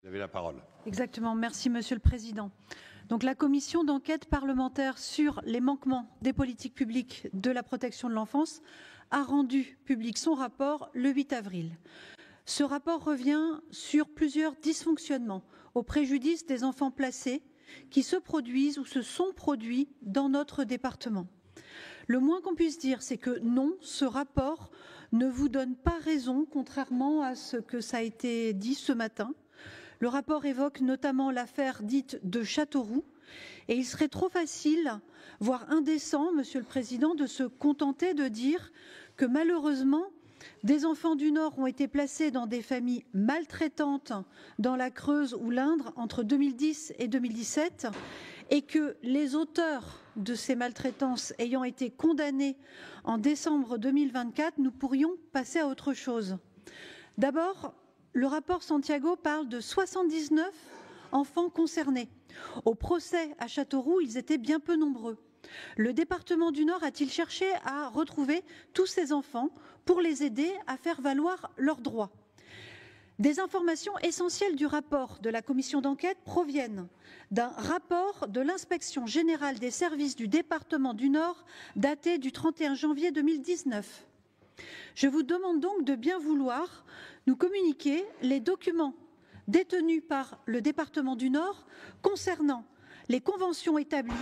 Vous avez la parole. Exactement, merci Monsieur le Président. Donc la commission d'enquête parlementaire sur les manquements des politiques publiques de la protection de l'enfance a rendu public son rapport le 8 avril. Ce rapport revient sur plusieurs dysfonctionnements au préjudice des enfants placés qui se produisent ou se sont produits dans notre département. Le moins qu'on puisse dire, c'est que non, ce rapport ne vous donne pas raison, contrairement à ce que ça a été dit ce matin. Le rapport évoque notamment l'affaire dite de Châteauroux et il serait trop facile, voire indécent, Monsieur le Président, de se contenter de dire que malheureusement, des enfants du Nord ont été placés dans des familles maltraitantes dans la Creuse ou l'Indre entre 2010 et 2017 et que les auteurs de ces maltraitances ayant été condamnés en décembre 2024, nous pourrions passer à autre chose. D'abord, le rapport Santiago parle de 79 enfants concernés. Au procès à Châteauroux, ils étaient bien peu nombreux. Le département du Nord a-t-il cherché à retrouver tous ces enfants pour les aider à faire valoir leurs droits? Des informations essentielles du rapport de la commission d'enquête proviennent d'un rapport de l'inspection générale des services du département du Nord daté du 31 janvier 2019. Je vous demande donc de bien vouloir nous communiquer les documents détenus par le département du Nord concernant les conventions établies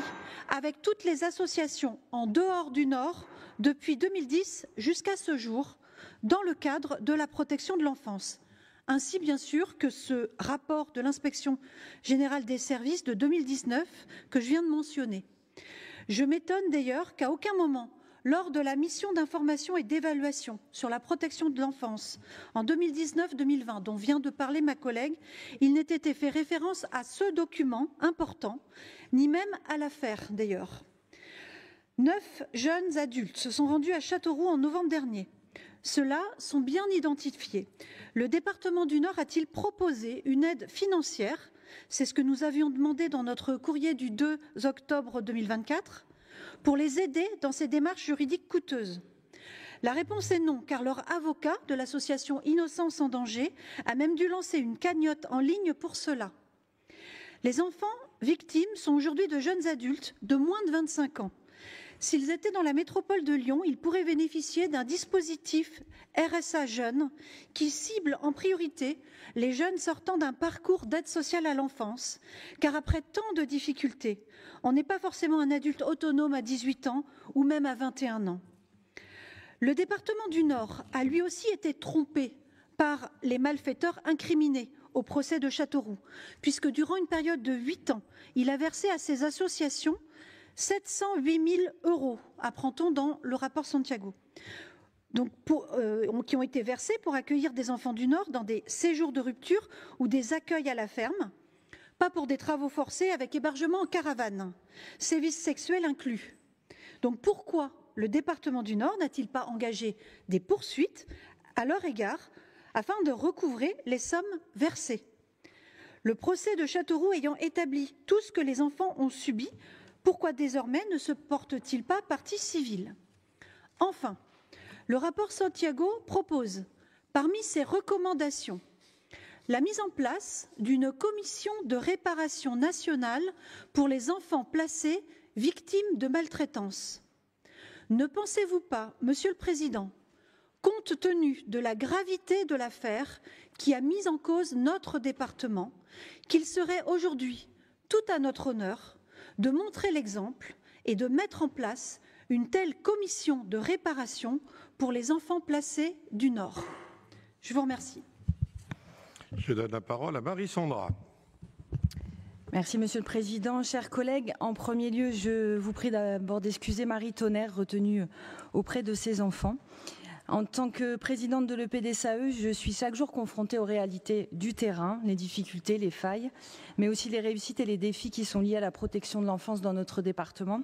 avec toutes les associations en dehors du Nord depuis 2010 jusqu'à ce jour dans le cadre de la protection de l'enfance, ainsi bien sûr que ce rapport de l'inspection générale des services de 2019 que je viens de mentionner. Je m'étonne d'ailleurs qu'à aucun moment, lors de la mission d'information et d'évaluation sur la protection de l'enfance en 2019-2020, dont vient de parler ma collègue, il n'ait été fait référence à ce document important, ni même à l'affaire d'ailleurs. 9 jeunes adultes se sont rendus à Châteauroux en novembre dernier. Ceux-là sont bien identifiés. Le département du Nord a-t-il proposé une aide financière? C'est ce que nous avions demandé dans notre courrier du 2 octobre 2024. Pour les aider dans ces démarches juridiques coûteuses? La réponse est non, car leur avocat de l'association Innocence en danger a même dû lancer une cagnotte en ligne pour cela. Les enfants victimes sont aujourd'hui de jeunes adultes de moins de 25 ans. S'ils étaient dans la métropole de Lyon, ils pourraient bénéficier d'un dispositif RSA Jeunes qui cible en priorité les jeunes sortant d'un parcours d'aide sociale à l'enfance, car après tant de difficultés, on n'est pas forcément un adulte autonome à 18 ans ou même à 21 ans. Le département du Nord a lui aussi été trompé par les malfaiteurs incriminés au procès de Châteauroux, puisque durant une période de 8 ans, il a versé à ces associations 708 000 €, apprend-on dans le rapport Santiago, donc qui ont été versés pour accueillir des enfants du Nord dans des séjours de rupture ou des accueils à la ferme, pas pour des travaux forcés avec hébergement en caravane, sévices sexuels inclus. Donc pourquoi le département du Nord n'a-t-il pas engagé des poursuites à leur égard afin de recouvrer les sommes versées? Le procès de Châteauroux ayant établi tout ce que les enfants ont subi, pourquoi désormais ne se porte-t-il pas partie civile? Enfin, le rapport Santiago propose, parmi ses recommandations, la mise en place d'une commission de réparation nationale pour les enfants placés victimes de maltraitance. Ne pensez-vous pas, Monsieur le Président, compte tenu de la gravité de l'affaire qui a mis en cause notre département, qu'il serait aujourd'hui tout à notre honneur de montrer l'exemple et de mettre en place une telle commission de réparation pour les enfants placés du Nord? Je vous remercie. Je donne la parole à Marie-Sandra. Merci Monsieur le Président. Chers collègues, en premier lieu, je vous prie d'abord d'excuser Marie Tonnerre, retenue auprès de ses enfants. En tant que présidente de l'EPDSAE, je suis chaque jour confrontée aux réalités du terrain, les difficultés, les failles, mais aussi les réussites et les défis qui sont liés à la protection de l'enfance dans notre département.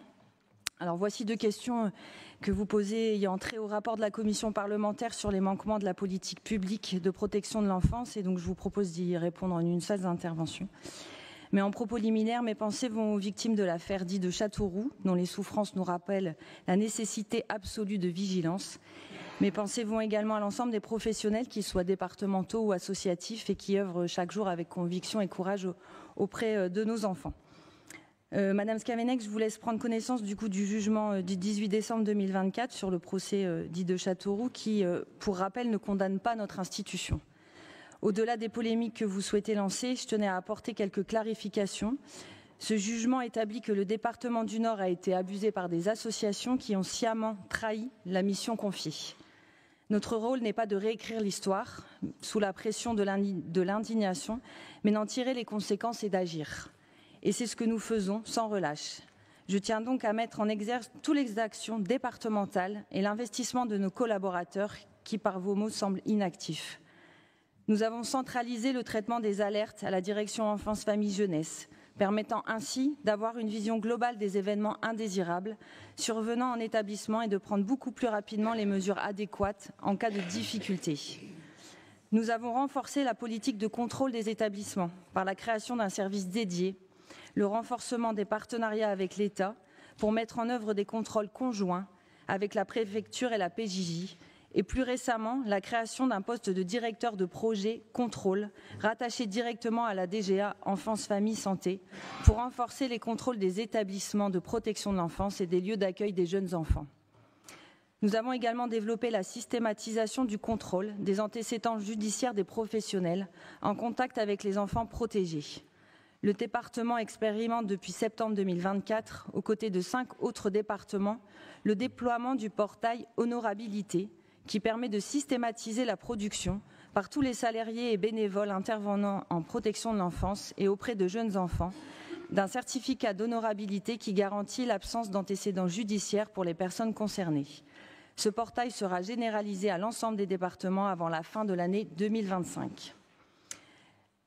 Alors voici 2 questions que vous posez ayant trait au rapport de la commission parlementaire sur les manquements de la politique publique de protection de l'enfance, et donc je vous propose d'y répondre en une seule intervention. Mais en propos liminaire, mes pensées vont aux victimes de l'affaire dite de Châteauroux, dont les souffrances nous rappellent la nécessité absolue de vigilance. Mes pensées vont également à l'ensemble des professionnels, qu'ils soient départementaux ou associatifs, et qui œuvrent chaque jour avec conviction et courage auprès de nos enfants. Madame Scavenec, je vous laisse prendre connaissance du jugement du 18 décembre 2024 sur le procès dit de Châteauroux qui, pour rappel, ne condamne pas notre institution. Au-delà des polémiques que vous souhaitez lancer, je tenais à apporter quelques clarifications. Ce jugement établit que le département du Nord a été abusé par des associations qui ont sciemment trahi la mission confiée. Notre rôle n'est pas de réécrire l'histoire sous la pression de l'indignation, mais d'en tirer les conséquences et d'agir. Et c'est ce que nous faisons sans relâche. Je tiens donc à mettre en exergue toutes les actions départementales et l'investissement de nos collaborateurs qui, par vos mots, semblent inactifs. Nous avons centralisé le traitement des alertes à la direction enfance, famille, jeunesse, permettant ainsi d'avoir une vision globale des événements indésirables survenant en établissement et de prendre beaucoup plus rapidement les mesures adéquates en cas de difficulté. Nous avons renforcé la politique de contrôle des établissements par la création d'un service dédié, le renforcement des partenariats avec l'État pour mettre en œuvre des contrôles conjoints avec la préfecture et la PJJ, et plus récemment la création d'un poste de directeur de projet contrôle rattaché directement à la DGA Enfance, Famille, Santé pour renforcer les contrôles des établissements de protection de l'enfance et des lieux d'accueil des jeunes enfants. Nous avons également développé la systématisation du contrôle des antécédents judiciaires des professionnels en contact avec les enfants protégés. Le département expérimente depuis septembre 2024, aux côtés de 5 autres départements, le déploiement du portail Honorabilité, qui permet de systématiser la production par tous les salariés et bénévoles intervenant en protection de l'enfance et auprès de jeunes enfants d'un certificat d'honorabilité qui garantit l'absence d'antécédents judiciaires pour les personnes concernées. Ce portail sera généralisé à l'ensemble des départements avant la fin de l'année 2025.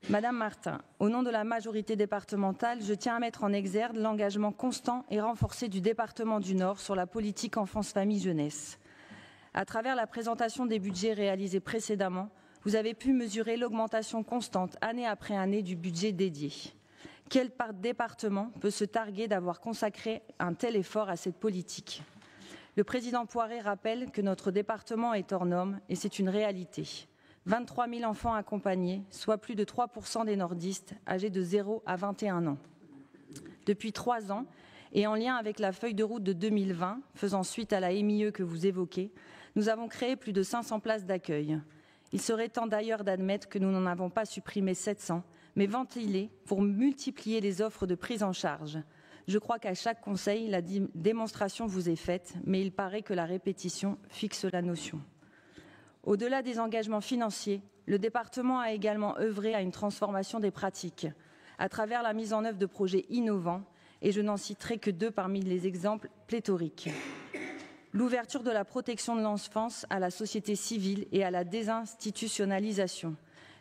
Madame Martin, au nom de la majorité départementale, je tiens à mettre en exergue l'engagement constant et renforcé du département du Nord sur la politique enfance-famille-jeunesse. À travers la présentation des budgets réalisés précédemment, vous avez pu mesurer l'augmentation constante, année après année, du budget dédié. Quel département peut se targuer d'avoir consacré un tel effort à cette politique ? Le président Poiré rappelle que notre département est hors norme et c'est une réalité. 23 000 enfants accompagnés, soit plus de 3% des nordistes âgés de 0 à 21 ans. Depuis 3 ans, et en lien avec la feuille de route de 2020, faisant suite à la MIE que vous évoquez, nous avons créé plus de 500 places d'accueil. Il serait temps d'ailleurs d'admettre que nous n'en avons pas supprimé 700, mais ventilé pour multiplier les offres de prise en charge. Je crois qu'à chaque conseil, la démonstration vous est faite, mais il paraît que la répétition fixe la notion. Au-delà des engagements financiers, le département a également œuvré à une transformation des pratiques, à travers la mise en œuvre de projets innovants, et je n'en citerai que 2 parmi les exemples pléthoriques. L'ouverture de la protection de l'enfance à la société civile et à la désinstitutionnalisation,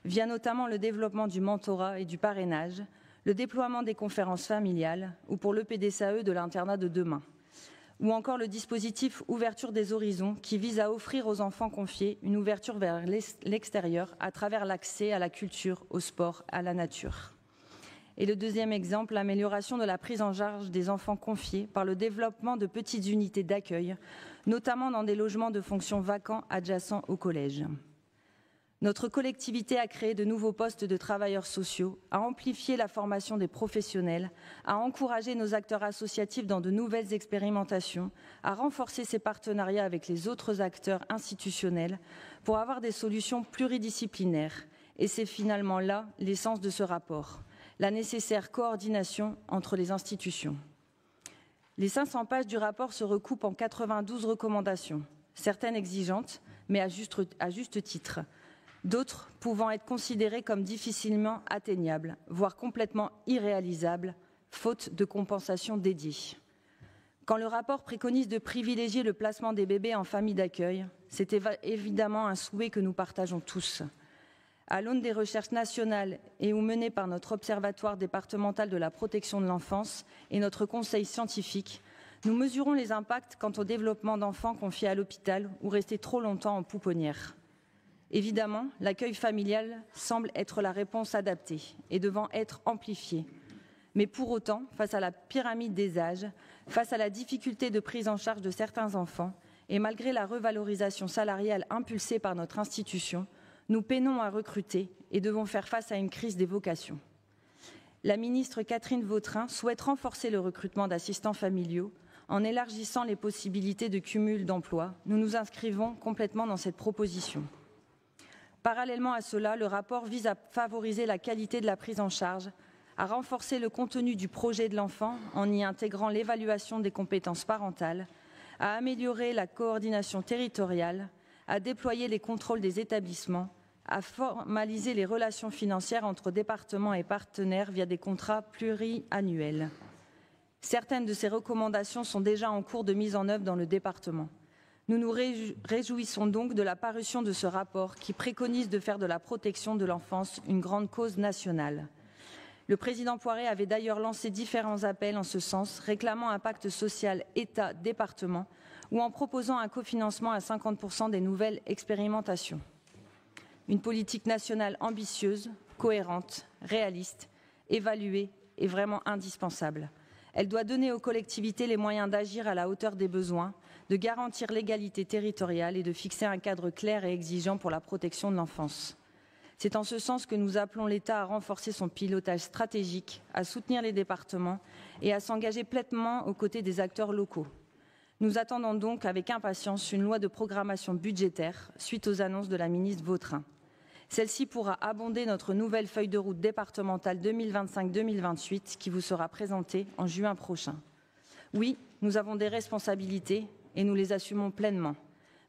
via notamment le développement du mentorat et du parrainage, le déploiement des conférences familiales ou pour l'EPDSAE de l'internat de demain, ou encore le dispositif Ouverture des horizons qui vise à offrir aux enfants confiés une ouverture vers l'extérieur à travers l'accès à la culture, au sport, à la nature. Et le deuxième exemple, l'amélioration de la prise en charge des enfants confiés par le développement de petites unités d'accueil, notamment dans des logements de fonction vacants adjacents au collège. Notre collectivité a créé de nouveaux postes de travailleurs sociaux, a amplifié la formation des professionnels, a encouragé nos acteurs associatifs dans de nouvelles expérimentations, a renforcé ses partenariats avec les autres acteurs institutionnels pour avoir des solutions pluridisciplinaires. Et c'est finalement là l'essence de ce rapport, la nécessaire coordination entre les institutions. Les 500 pages du rapport se recoupent en 92 recommandations, certaines exigeantes, mais à juste titre, d'autres pouvant être considérées comme difficilement atteignables, voire complètement irréalisables, faute de compensation dédiée. Quand le rapport préconise de privilégier le placement des bébés en famille d'accueil, c'est évidemment un souhait que nous partageons tous. À l'aune des recherches nationales et ou menées par notre Observatoire départemental de la protection de l'enfance et notre conseil scientifique, nous mesurons les impacts quant au développement d'enfants confiés à l'hôpital ou restés trop longtemps en pouponnière. Évidemment, l'accueil familial semble être la réponse adaptée et devant être amplifiée. Mais pour autant, face à la pyramide des âges, face à la difficulté de prise en charge de certains enfants, et malgré la revalorisation salariale impulsée par notre institution, nous peinons à recruter et devons faire face à une crise des vocations. La ministre Catherine Vautrin souhaite renforcer le recrutement d'assistants familiaux en élargissant les possibilités de cumul d'emplois. Nous nous inscrivons complètement dans cette proposition. Parallèlement à cela, le rapport vise à favoriser la qualité de la prise en charge, à renforcer le contenu du projet de l'enfant en y intégrant l'évaluation des compétences parentales, à améliorer la coordination territoriale, à déployer les contrôles des établissements, à formaliser les relations financières entre départements et partenaires via des contrats pluriannuels. Certaines de ces recommandations sont déjà en cours de mise en œuvre dans le département. Nous nous réjouissons donc de la parution de ce rapport qui préconise de faire de la protection de l'enfance une grande cause nationale. Le président Poiré avait d'ailleurs lancé différents appels en ce sens, réclamant un pacte social État-département ou en proposant un cofinancement à 50% des nouvelles expérimentations. Une politique nationale ambitieuse, cohérente, réaliste, évaluée est vraiment indispensable. Elle doit donner aux collectivités les moyens d'agir à la hauteur des besoins, de garantir l'égalité territoriale et de fixer un cadre clair et exigeant pour la protection de l'enfance. C'est en ce sens que nous appelons l'État à renforcer son pilotage stratégique, à soutenir les départements et à s'engager pleinement aux côtés des acteurs locaux. Nous attendons donc avec impatience une loi de programmation budgétaire suite aux annonces de la ministre Vautrin. Celle-ci pourra abonder notre nouvelle feuille de route départementale 2025-2028 qui vous sera présentée en juin prochain. Oui, nous avons des responsabilités et nous les assumons pleinement.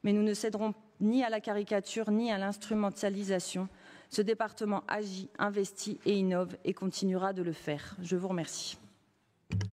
Mais nous ne céderons ni à la caricature ni à l'instrumentalisation. Ce département agit, investit et innove et continuera de le faire. Je vous remercie.